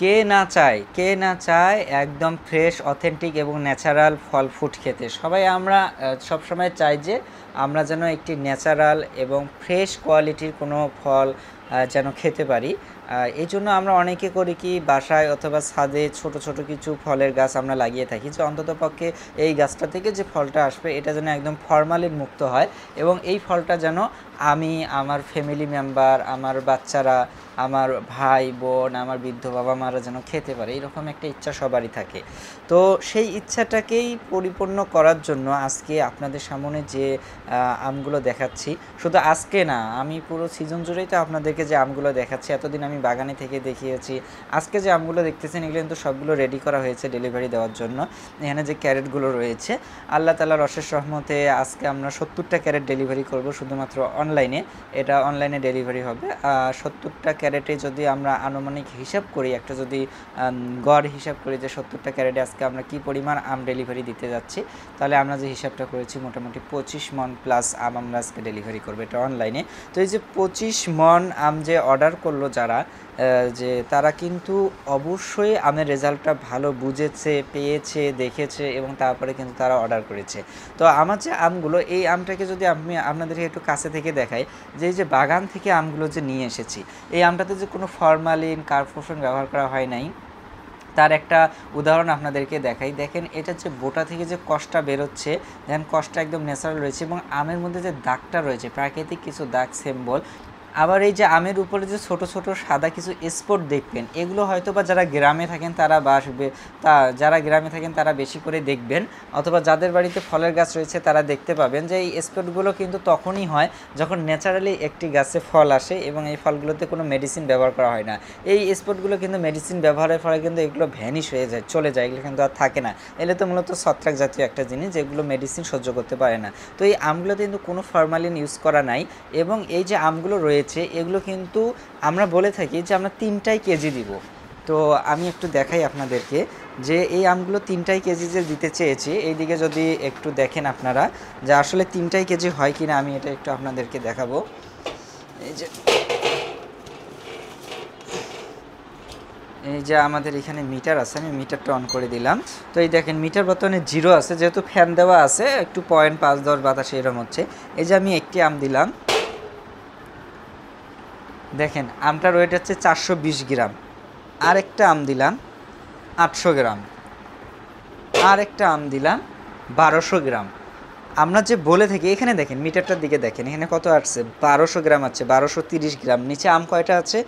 কে না চায় একদম ফ্রেশ অথেন্টিক এবং ন্যাচারাল ফল ফ্রুট খেতে। সবাই আমরা সবসময় চাই যে আমরা যেন একটি ন্যাচারাল এবং ফ্রেশ কোয়ালিটির কোনো ফল যেন খেতে পারি। এই জন্য আমরা অনেকে করি কি বাসায় অথবা ছাদে ছোট ছোট কিছু ফলের গাছ আমরা লাগিয়ে থাকি, যে অন্তত পক্ষে এই গাছটা থেকে যে ফলটা আসবে এটা যেন একদম ফরমালিন মুক্ত হয় এবং এই ফলটা যেন আমি, আমার ফ্যামিলি মেম্বার, আমার বাচ্চারা, আমার ভাই বোন, আমার বৃদ্ধ বাবা মারা যেন খেতে পারে, এরকম একটা ইচ্ছা সবারই থাকে। তো সেই ইচ্ছাটাকেই পরিপূর্ণ করার জন্য আজকে আপনাদের সামনে যে আমগুলো দেখাচ্ছি, শুধু আজকে না, আমি পুরো সিজন জুড়েই তো আপনাদেরকে যে আমগুলো দেখাচ্ছি, এতদিন আমি বাগানে থেকে দেখিয়েছি। আজকে যে আমগুলো দেখতেছেন এগুলো কিন্তু সবগুলো রেডি করা হয়েছে ডেলিভারি দেওয়ার জন্য। এখানে যে ক্যারেটগুলো রয়েছে, আল্লাহ তাআলার অশেষ রহমতে আজকে আমরা 70টা ক্যারেট ডেলিভারি করব শুধুমাত্র অনলাইনে। এটা অনলাইনে ডেলিভারি হবে। 70টা ক্যারেটে যদি আমরা আনুমানিক হিসাব করি, একটা যদি গড় হিসাব করি যে 70টা ক্যারেটে আজকে আমরা কি পরিমাণ আম ডেলিভারি দিতে যাচ্ছি, তাহলে আমরা যে হিসাবটা করেছি মোটামুটি 25 মণ প্লাস আম আমরা আজকে ডেলিভারি করবো, এটা অনলাইনে। তো এই যে 25 মণ আম যে অর্ডার করলো যারা, যে তারা কিন্তু অবশ্যই আমের রেজাল্টটা ভালো বুঝেছে, পেয়েছে, দেখেছে এবং তারপরে কিন্তু তারা অর্ডার করেছে। তো আমার যে আমগুলো, এই আমটাকে যদি আমি আপনাদেরকে একটু কাছে থেকে দেখাই, যে এই যে বাগান থেকে আমগুলো যে নিয়ে এসেছি, এই আমটাতে যে কোনো ফরমালিন কার্বোফেন ব্যবহার করা হয় নাই, তার একটা উদাহরণ আপনাদেরকে দেখাই। দেখেন এটা যে বোটা থেকে যে কষটা বেরোচ্ছে, দেখেন কষটা একদম ন্যাচারাল রয়েছে এবং আমের মধ্যে যে দাগটা রয়েছে প্রাকৃতিক কিছু দাগ সিম্বল। আবার এই যে আমের উপরে যে ছোট ছোট সাদা কিছু স্পট দেখবেন, এগুলো হয়তো বা যারা গ্রামে থাকেন তারা যারা গ্রামে থাকেন তারা বেশি করে দেখবেন, অথবা যাদের বাড়িতে ফলের গাছ রয়েছে তারা দেখতে পাবেন যে এই স্পটগুলো কিন্তু তখনই হয় যখন ন্যাচারালি একটি গাছে ফল আসে এবং এই ফলগুলোতে কোনো মেডিসিন ব্যবহার করা হয় না। এই স্পটগুলো কিন্তু মেডিসিন ব্যবহারের ফলে কিন্তু এগুলো ভ্যানিশ হয়ে যায়, চলে যায়, এগুলো কিন্তু আর থাকে না। এগুলো তো মূলত ছত্রাক জাতীয় একটা জিনিস যেগুলো মেডিসিন সহ্য করতে পারে না। তো এই আমগুলোতে কিন্তু কোনো ফরমালিন ইউজ করা নাই এবং এই যে আমগুলো রয়েছে এগুলো কিন্তু আমরা বলে থাকি যে আমরা 3টাই কেজি দিব। তো আমি একটু দেখাই আপনাদেরকে যে এই আমগুলো 3টাই কেজি যে দিতে চেয়েছি, এইদিকে যদি একটু দেখেন আপনারা যে আসলে 3টাই কেজি হয় কিনা, আমি এটা একটু আপনাদেরকে দেখাবো। এই যে আমাদের এখানে মিটার আছে, আমি মিটারটা অন করে দিলাম। তো এই দেখেন মিটার বর্তমানে 0 আছে, যেহেতু ফ্যান দেওয়া আছে একটু 0.5-10 বাতাস এরকম হচ্ছে। এই যে আমি একটি আম দিলাম, দেখেন আমটার ওয়েট হচ্ছে 420 গ্রাম। আরেকটা আম দিলাম 800 গ্রাম, আরেকটা আম দিলাম 1200 গ্রাম। আমরা যে বলে থাকি, এখানে দেখেন মিটারটার দিকে দেখেন, এখানে কত আসছে, 1200 গ্রাম আছে, 1230 গ্রাম। নিচে আম কয়টা আছে,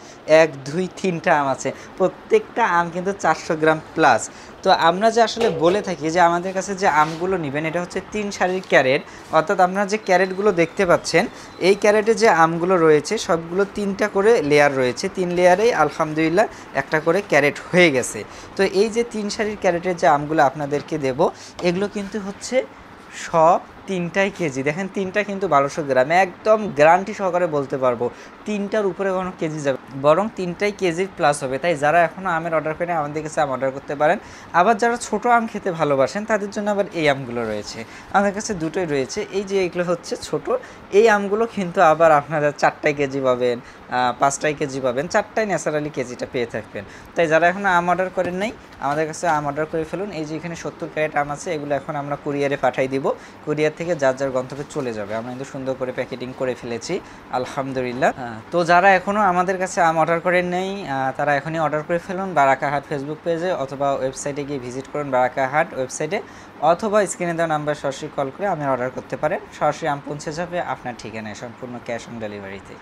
1 2 3টা আম আছে, প্রত্যেকটা আম কিন্তু 400 গ্রাম প্লাস। তো আমরা যে আসলে বলে থাকি যে আমাদের কাছে যে আমগুলো নেবেন এটা হচ্ছে 3 সারির ক্যারেট, অর্থাৎ আপনারা যে ক্যারেটগুলো দেখতে পাচ্ছেন এই ক্যারেটে যে আমগুলো রয়েছে সবগুলো 3টা করে লেয়ার রয়েছে, 3 লেয়ারেই আলহামদুলিল্লাহ একটা করে ক্যারেট হয়ে গেছে। তো এই যে 3 সারির ক্যারেটের যে আমগুলো আপনাদেরকে দেব, এগুলো কিন্তু হচ্ছে সব 3টাই কেজি। দেখেন 3টা কিন্তু 1200 গ্রাম, একদম গ্যারান্টি সহকারে বলতে পারবো 3টার উপরে কোনো কেজি যাবে, বরং 3টাই কেজির প্লাস হবে। তাই যারা এখনও আমের অর্ডার করেন আমাদের কাছে আম অর্ডার করতে পারেন। আবার যারা ছোট আম খেতে ভালোবাসেন তাদের জন্য আবার এই আমগুলো রয়েছে, আমাদের কাছে দুটোই রয়েছে। এই যে এগুলো হচ্ছে ছোট, এই আমগুলো কিন্তু আবার আপনারা 4টাই কেজি পাবেন, 5টাই কেজি পাবেন, 4টাই ন্যাচারালি কেজিটা পেয়ে থাকবেন। তাই যারা এখনও আম অর্ডার করেন নাই আমাদের কাছে আম অর্ডার করে ফেলুন। এই যে এখানে 70 ক্যারেট আম আছে, এগুলো এখন আমরা কুরিয়ারে পাঠাই দিব, কুরিয়ার থেকে যার যার গন্তব্যে চলে যাবে। আমরা কিন্তু সুন্দর করে প্যাকেটিং করে ফেলেছি আলহামদুলিল্লাহ। তো যারা এখনও আমাদের কাছে আম অর্ডার করেন নাই তারা এখনই অর্ডার করে ফেলুন বারাকা হাট ফেসবুক পেজে, অথবা ওয়েবসাইটে গিয়ে ভিজিট করুন বারাকা হাট ওয়েবসাইটে, অথবা স্ক্রিনে দেওয়া নাম্বার সরাসরি কল করে আমি অর্ডার করতে পারেন। সরাসরি আম পৌঁছে যাবে আপনার ঠিকানায় সম্পূর্ণ ক্যাশ অন ডেলিভারিতে।